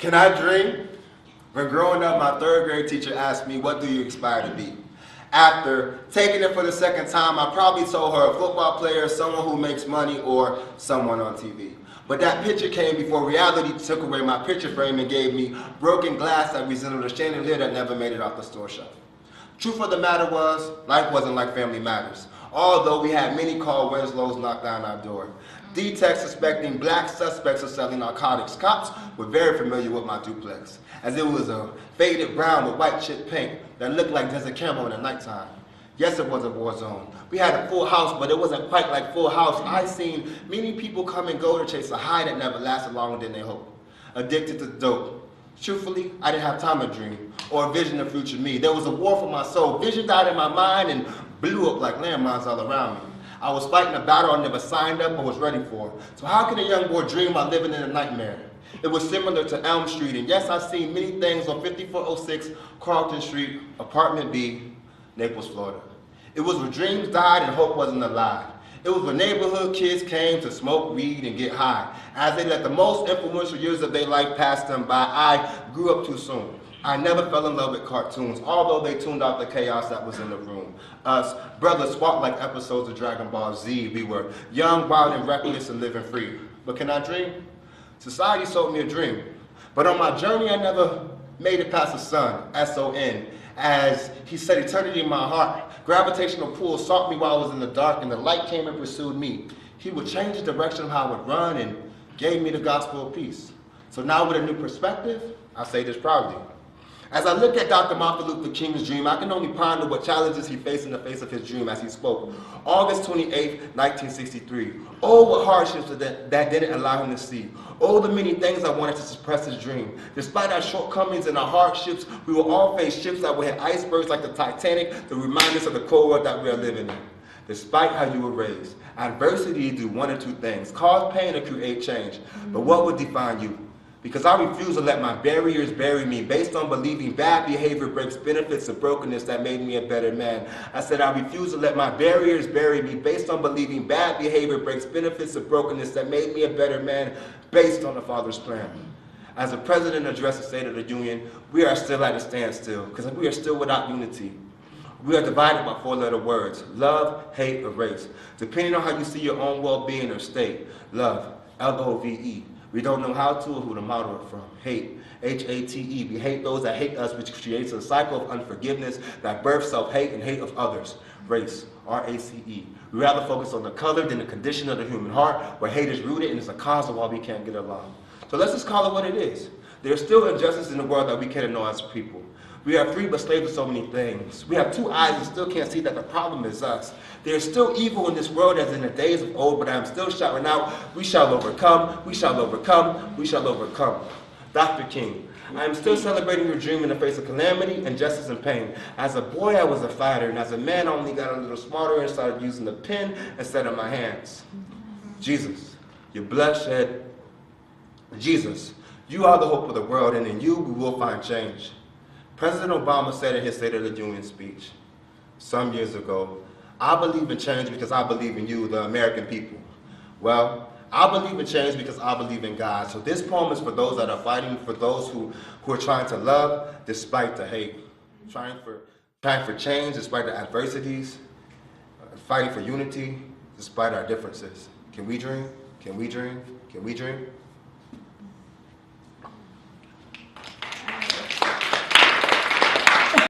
Can I dream? When growing up, my third grade teacher asked me, what do you aspire to be? After taking it for the second time, I probably told her a football player, someone who makes money, or someone on TV. But that picture came before reality took away my picture frame and gave me broken glass that resembled a chandelier that never made it off the store shelf. Truth of the matter was, life wasn't like Family Matters. Although we had many call Winslow's knock down our door. D-Tech suspecting black suspects of selling narcotics. Cops were very familiar with my duplex, as it was a faded brown with white chip paint that looked like desert camo in the nighttime. Yes, it was a war zone. We had a full house, but it wasn't quite like Full House. I seen many people come and go to chase a high that never lasted longer than they hoped. Addicted to dope. Truthfully, I didn't have time to dream or a vision of future me. There was a war for my soul. Vision died in my mind and blew up like landmines all around me. I was fighting a battle I never signed up or was ready for. So how can a young boy dream while living in a nightmare? It was similar to Elm Street, and yes, I've seen many things on 5406 Carlton Street, Apartment B, Naples, Florida. It was where dreams died and hope wasn't alive. It was where neighborhood kids came to smoke weed and get high. As they let the most influential years of their life pass them by, I grew up too soon. I never fell in love with cartoons, although they tuned out the chaos that was in the room. Us brothers fought like episodes of Dragon Ball Z. We were young, wild, and reckless and living free. But can I dream? Society sold me a dream. But on my journey, I never made it past the sun, S-O-N. As he said, eternity in my heart. Gravitational pull sought me while I was in the dark, and the light came and pursued me. He would change the direction of how I would run and gave me the gospel of peace. So now with a new perspective, I say this proudly. As I look at Dr. Martin Luther King's dream, I can only ponder what challenges he faced in the face of his dream as he spoke. August 28, 1963. Oh, what hardships that didn't allow him to see. Oh, the many things I wanted to suppress his dream. Despite our shortcomings and our hardships, we will all face ships that will hit icebergs like the Titanic to remind us of the cold world that we are living in. Despite how you were raised, adversity do one or two things, cause pain or create change. But what would define you? Because I refuse to let my barriers bury me based on believing bad behavior breaks benefits of brokenness that made me a better man. I said I refuse to let my barriers bury me based on believing bad behavior breaks benefits of brokenness that made me a better man based on the Father's plan. As the President addressed the State of the Union, we are still at a standstill because we are still without unity. We are divided by four-letter words: love, hate, or race. Depending on how you see your own well-being or state. Love, L-O-V-E. We don't know how to or who to model it from. Hate, H-A-T-E. We hate those that hate us, which creates a cycle of unforgiveness that births self-hate and hate of others. Race, R-A-C-E. We rather focus on the color than the condition of the human heart, where hate is rooted and is a cause of why we can't get along. So let's just call it what it is. There's still injustice in the world that we can't ignore as people. We are free but slaves to so many things. We have two eyes and still can't see that the problem is us. There's still evil in this world as in the days of old, but I am still shouting out, we shall overcome, we shall overcome, we shall overcome. Dr. King, I am still celebrating your dream in the face of calamity, injustice, and pain. As a boy, I was a fighter, and as a man, I only got a little smarter and started using the pen instead of my hands. Jesus, your bloodshed. Jesus, you are the hope of the world, and in you we will find change. President Obama said in his State of the Union speech some years ago, I believe in change because I believe in you, the American people. Well, I believe in change because I believe in God. So this poem is for those that are fighting, for those who are trying to love despite the hate, trying for change despite the adversities, fighting for unity despite our differences. Can we dream? Can we dream? Can we dream?